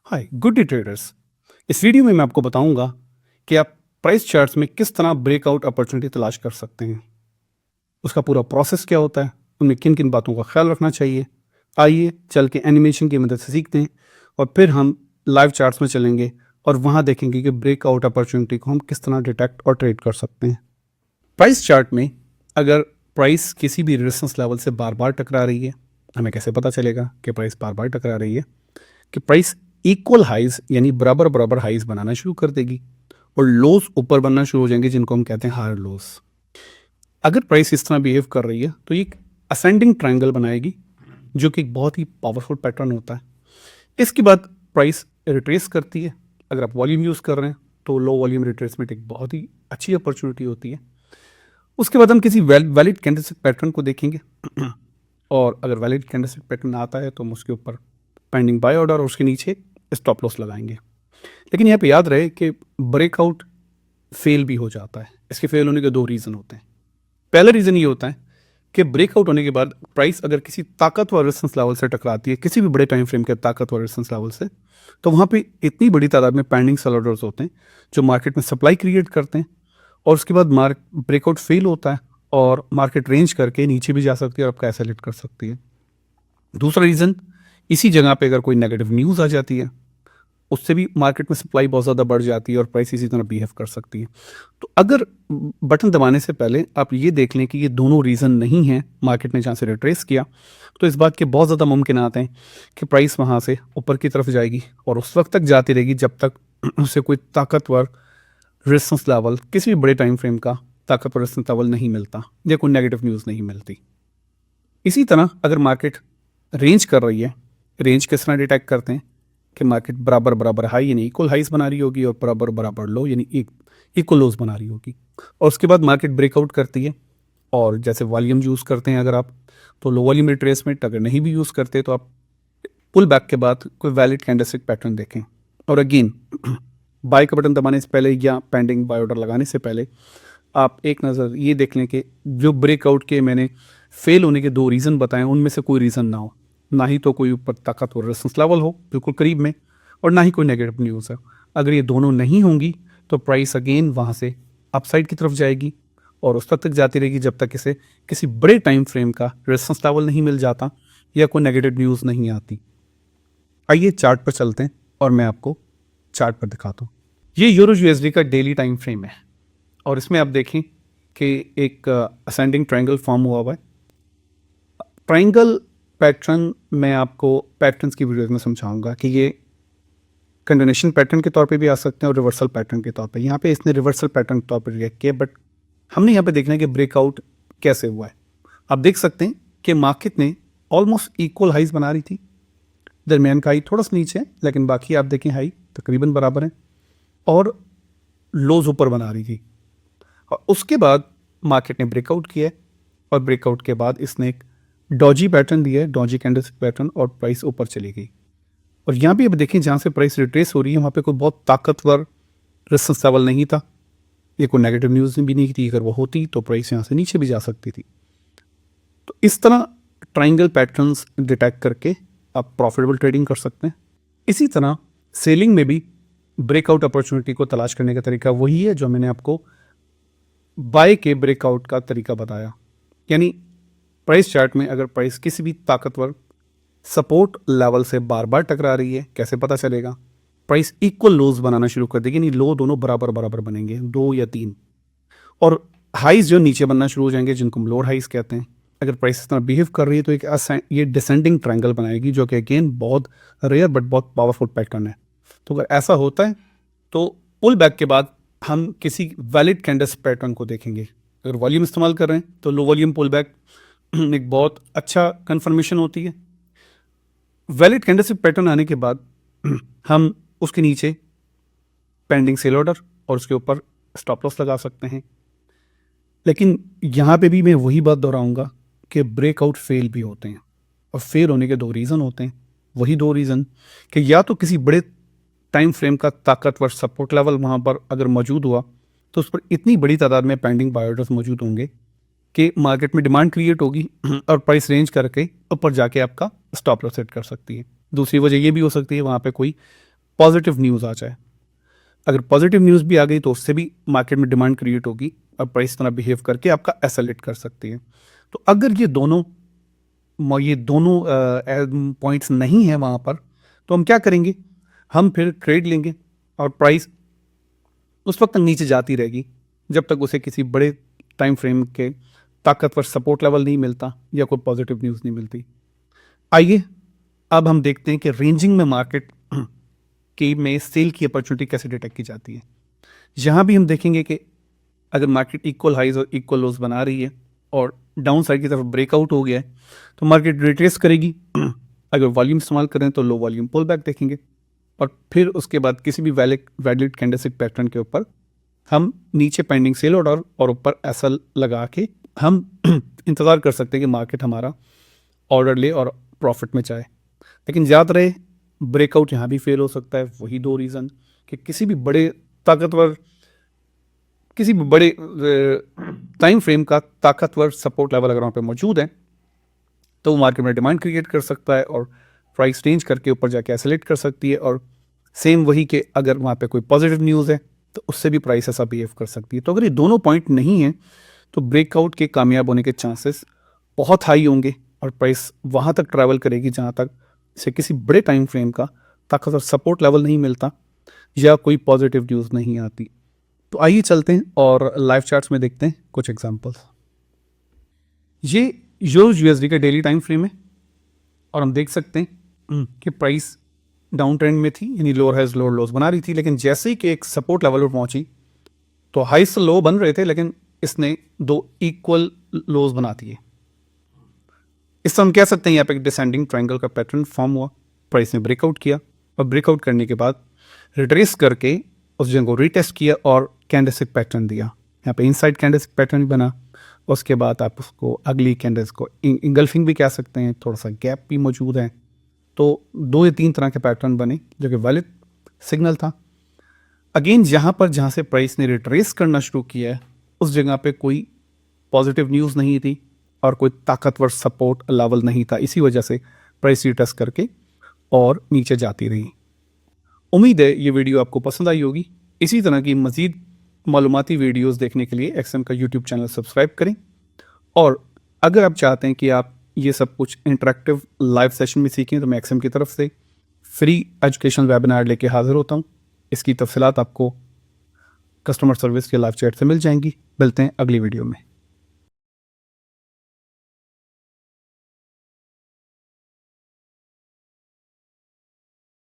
Hi good day traders. इस video में मैं आपको बताऊंगा कि आप प्राइस चार्ट्स में किस तरह ब्रेकआउट अपॉर्चुनिटी तलाश कर सकते हैं। उसका पूरा प्रोसेस क्या होता है, उनमें किन किन बातों का ख्याल रखना चाहिए। आइए चल के एनिमेशन की मदद से सीखते हैं और फिर हम लाइव चार्ट्स में चलेंगे और वहाँ देखेंगे कि ब्रेकआउट अपॉर्चुनिटी को हम किस तरह डिटेक्ट और ट्रेड कर सकते हैं। प्राइस चार्ट में अगर प्राइस किसी भी रेजिस्टेंस लेवल से बार बार टकरा रही है, हमें कैसे पता चलेगा कि प्राइस बार बार टकरा रही है? कि प्राइस इक्वल हाइज यानी बराबर बराबर हाइज बनाना शुरू कर देगी और लोज ऊपर बनना शुरू हो जाएंगे, जिनको हम कहते हैं हायर लोज। अगर प्राइस इस तरह बिहेव कर रही है तो ये एक असेंडिंग ट्रायंगल बनाएगी, जो कि एक बहुत ही पावरफुल पैटर्न होता है। इसके बाद प्राइस रिट्रेस करती है। अगर आप वॉल्यूम यूज़ कर रहे हैं तो लो वॉल्यूम रिट्रेसमेंट एक बहुत ही अच्छी अपॉर्चुनिटी होती है। उसके बाद हम किसी वैलिड कैंडलस्टिक पैटर्न को देखेंगे और अगर वैलिड कैंडलस्टिक पैटर्न आता है तो हम उसके ऊपर पेंडिंग बाय ऑर्डर और उसके नीचे स्टॉप लॉस लगाएंगे। लेकिन यहाँ पे याद रहे कि ब्रेकआउट फेल भी हो जाता है। इसके फेल होने के दो रीज़न होते हैं। पहला रीज़न ये होता है कि ब्रेकआउट होने के बाद प्राइस अगर किसी ताकतवर रेजिस्टेंस लेवल से टकराती है, किसी भी बड़े टाइम फ्रेम के ताकतवर रेजिस्टेंस लेवल से, तो वहाँ पे इतनी बड़ी तादाद में पेंडिंग सेल ऑर्डर्स होते हैं जो मार्केट में सप्लाई क्रिएट करते हैं और उसके बाद ब्रेकआउट फेल होता है और मार्केट रेंज करके नीचे भी जा सकती है और आपका एसेलेट कर सकती है। दूसरा रीज़न, इसी जगह पे अगर कोई नेगेटिव न्यूज़ आ जाती है, उससे भी मार्केट में सप्लाई बहुत ज़्यादा बढ़ जाती है और प्राइस इसी तरह बिहेव कर सकती है। तो अगर बटन दबाने से पहले आप ये देख लें कि ये दोनों रीज़न नहीं हैं, मार्केट ने जहाँ से रिट्रेस किया, तो इस बात के बहुत ज़्यादा मुमकिनात हैं कि प्राइस वहाँ से ऊपर की तरफ जाएगी और उस वक्त तक जाती रहेगी जब तक उसे कोई ताकतवर रेजिस्टेंस लेवल, किसी भी बड़े टाइम फ्रेम का ताकतवर रेजिस्टेंस लेवल नहीं मिलता या कोई नेगेटिव न्यूज़ नहीं मिलती। इसी तरह अगर मार्केट रेंज कर रही है, रेंज किस तरह डिटेक्ट करते हैं कि मार्केट बराबर बराबर हाई यानी इक्वल हाइज बना रही होगी और बराबर बराबर लो यानी इक्वल लोज बना रही होगी। और उसके बाद मार्केट ब्रेकआउट करती है और जैसे वॉल्यूम यूज़ करते हैं अगर आप, तो लो वॉल्यूम रिट्रेसमेंट, अगर नहीं भी यूज़ करते तो आप पुल बैक के बाद कोई वैलिड कैंडलस्टिक पैटर्न देखें। और अगेन बाय का बटन दबाने से पहले या पेंडिंग बाय ऑर्डर लगाने से पहले आप एक नज़र ये देख लें कि जो ब्रेकआउट के मैंने फेल होने के दो रीज़न बताएं उनमें से कोई रीज़न ना हो, ना ही तो कोई ऊपर ताकतवर रेजिस्टेंस लेवल हो बिल्कुल करीब में और ना ही कोई नेगेटिव न्यूज़ है। अगर ये दोनों नहीं होंगी तो प्राइस अगेन वहाँ से अपसाइड की तरफ जाएगी और उस तक जाती रहेगी जब तक इसे किसी बड़े टाइम फ्रेम का रेजिस्टेंस लेवल नहीं मिल जाता या कोई नेगेटिव न्यूज़ नहीं आती। आइए चार्ट पर चलते हैं और मैं आपको चार्ट पर दिखाता हूँ। ये यूरो यूएसडी का डेली टाइम फ्रेम है और इसमें आप देखें कि एक असेंडिंग ट्रायंगल फॉर्म हुआ है। ट्रायंगल पैटर्न मैं आपको पैटर्न्स की वीडियोस में समझाऊंगा कि ये कंटिन्यूएशन पैटर्न के तौर पे भी आ सकते हैं और रिवर्सल पैटर्न के तौर पे। यहाँ पे इसने रिवर्सल पैटर्न के तौर पर रिएक्ट किया, बट हमने यहाँ पे देखना है कि ब्रेकआउट कैसे हुआ है। आप देख सकते हैं कि मार्केट ने ऑलमोस्ट इक्वल हाइज बना रही थी, दरमियान का हाई थोड़ा सा नीचे है लेकिन बाकी आप देखें हाई तकरीबन बराबर है और लोज ऊपर बना रही थी। और उसके बाद मार्केट ने ब्रेकआउट किया और ब्रेकआउट के बाद इसने एक डॉजी पैटर्न दिया है, डॉजी कैंडलस्टिक पैटर्न, और प्राइस ऊपर चली गई। और यहाँ भी अब देखें जहाँ से प्राइस रिट्रेस हो रही है वहाँ पे कोई बहुत ताकतवर रेजिस्टेंस लेवल नहीं था, ये कोई नेगेटिव न्यूज़ भी नहीं थी। अगर वो होती तो प्राइस यहाँ से नीचे भी जा सकती थी। तो इस तरह ट्रायंगल पैटर्न्स डिटेक्ट करके आप प्रॉफिटेबल ट्रेडिंग कर सकते हैं। इसी तरह सेलिंग में भी ब्रेकआउट अपॉर्चुनिटी को तलाश करने का तरीका वही है जो मैंने आपको बाय के ब्रेकआउट का तरीका बताया। यानी प्राइस चार्ट में अगर प्राइस किसी भी ताकतवर सपोर्ट लेवल से बार बार टकरा रही है, कैसे पता चलेगा? प्राइस इक्वल लोज बनाना शुरू कर देगी, यानी लो दोनों बराबर बराबर बनेंगे, 2 या 3, और हाइज जो नीचे बनना शुरू हो जाएंगे जिनको हम लोअर हाइज कहते हैं। अगर प्राइस इस तरह बिहेव कर रही है तो एक ये डिसेंडिंग ट्रायंगल बनाएगी, जो कि अगेन बहुत रेयर बट बहुत पावरफुल पैटर्न है। तो अगर ऐसा होता है तो पुल बैक के बाद हम किसी वैलिड कैंडलस्टिक पैटर्न को देखेंगे। अगर वॉल्यूम इस्तेमाल कर रहे हैं तो लो वॉल्यूम पुल बैक एक बहुत अच्छा कंफर्मेशन होती है। वैलिड कैंडलस्टिक पैटर्न आने के बाद हम उसके नीचे पेंडिंग सेल ऑर्डर और उसके ऊपर स्टॉप लॉस लगा सकते हैं। लेकिन यहाँ पे भी मैं वही बात दोहराऊंगा कि ब्रेकआउट फेल भी होते हैं और फेल होने के दो रीज़न होते हैं। वही दो रीज़न कि या तो किसी बड़े टाइम फ्रेम का ताकतवर सपोर्ट लेवल वहाँ पर अगर मौजूद हुआ तो उस पर इतनी बड़ी तादाद में पेंडिंग बाय ऑर्डर्स मौजूद होंगे कि मार्केट में डिमांड क्रिएट होगी और प्राइस रेंज करके ऊपर जाके आपका स्टॉप लॉस सेट कर सकती है। दूसरी वजह ये भी हो सकती है वहाँ पे कोई पॉजिटिव न्यूज़ आ जाए। अगर पॉजिटिव न्यूज़ भी आ गई तो उससे भी मार्केट में डिमांड क्रिएट होगी और प्राइस तरह बिहेव करके आपका एसेलेट कर सकती है। तो अगर ये दोनों पॉइंट्स नहीं है वहाँ पर, तो हम क्या करेंगे, हम फिर ट्रेड लेंगे और प्राइस उस वक्त तक नीचे जाती रहेगी जब तक उसे किसी बड़े टाइम फ्रेम के ताकतवर सपोर्ट लेवल नहीं मिलता या कोई पॉजिटिव न्यूज़ नहीं मिलती। आइए अब हम देखते हैं कि रेंजिंग में मार्केट के में सेल की अपॉर्चुनिटी कैसे डिटेक्ट की जाती है। यहाँ भी हम देखेंगे कि अगर मार्केट इक्वल हाइज और इक्वल लोज बना रही है और डाउन साइड की तरफ ब्रेकआउट हो गया है तो मार्केट रिट्रेस करेगी। अगर वॉल्यूम इस्तेमाल करें तो लो वॉल्यूम पुल बैक देखेंगे और फिर उसके बाद किसी भी वैलिड कैंडलस्टिक पैटर्न के ऊपर हम नीचे पेंडिंग सेल ऑर्डर और ऊपर एसएल लगा के हम इंतज़ार कर सकते हैं कि मार्केट हमारा ऑर्डर ले और प्रॉफिट में जाए। लेकिन याद रहे ब्रेकआउट यहाँ भी फेल हो सकता है। वही दो रीज़न कि किसी भी बड़े टाइम फ्रेम का ताकतवर सपोर्ट लेवल अगर वहाँ पे मौजूद है तो वो मार्केट में डिमांड क्रिएट कर सकता है और प्राइस रेंज करके ऊपर जाके एसेलेट कर सकती है। और सेम वही कि अगर वहाँ पे कोई पॉजिटिव न्यूज़ है तो उससे भी प्राइस ऐसा बिहेव कर सकती है। तो अगर ये दोनों पॉइंट नहीं हैं तो ब्रेकआउट के कामयाब होने के चांसेस बहुत हाई होंगे और प्राइस वहाँ तक ट्रैवल करेगी जहाँ तक इसे किसी बड़े टाइम फ्रेम का ताकतवर सपोर्ट लेवल नहीं मिलता या कोई पॉजिटिव न्यूज़ नहीं आती। तो आइए चलते हैं और लाइव चार्ट्स में देखते हैं कुछ एग्जांपल्स। ये यूएसडी का डेली टाइम फ्रेम है और हम देख सकते हैं कि प्राइस डाउन ट्रेंड में थी, यानी लोअर हाइज लोअर लोज बना रही थी, लेकिन जैसे ही कि एक सपोर्ट लेवल पर पहुंची तो हाई से लो बन रहे थे लेकिन इसने दो इक्वल लोज बना दिए। इससे हम कह सकते हैं यहाँ पे एक डिसेंडिंग ट्रायंगल का पैटर्न फॉर्म हुआ। प्राइस ने ब्रेकआउट किया और ब्रेकआउट करने के बाद रिट्रेस करके उस जगह को रीटेस्ट किया और कैंडलस्टिक पैटर्न दिया। यहाँ पे इनसाइड कैंडलस्टिक पैटर्न बना। उसके बाद आप उसको अगली कैंडल्स को इंगल्फिंग भी कह सकते हैं, थोड़ा सा गैप भी मौजूद है। तो 2 या 3 तरह के पैटर्न बने जो कि वैलिड सिग्नल था। अगेन जहाँ से प्राइस ने रिट्रेस करना शुरू किया है उस जगह पे कोई पॉजिटिव न्यूज़ नहीं थी और कोई ताकतवर सपोर्ट लेवल नहीं था। इसी वजह से प्राइस रिटेस्ट करके और नीचे जाती रही। उम्मीद है ये वीडियो आपको पसंद आई होगी। इसी तरह की मज़ीद मालूमाती वीडियोस देखने के लिए एक्सएम का यूट्यूब चैनल सब्सक्राइब करें। और अगर आप चाहते हैं कि आप ये सब कुछ इंटरेक्टिव लाइव सेशन में सीखें तो मैं एक्सएम की तरफ से फ्री एजुकेशनल वेबिनार लेके हाजिर होता हूँ। इसकी तफसीलात आपको कस्टमर सर्विस के लाइव चैट से मिल जाएंगी। मिलते हैं अगली वीडियो में।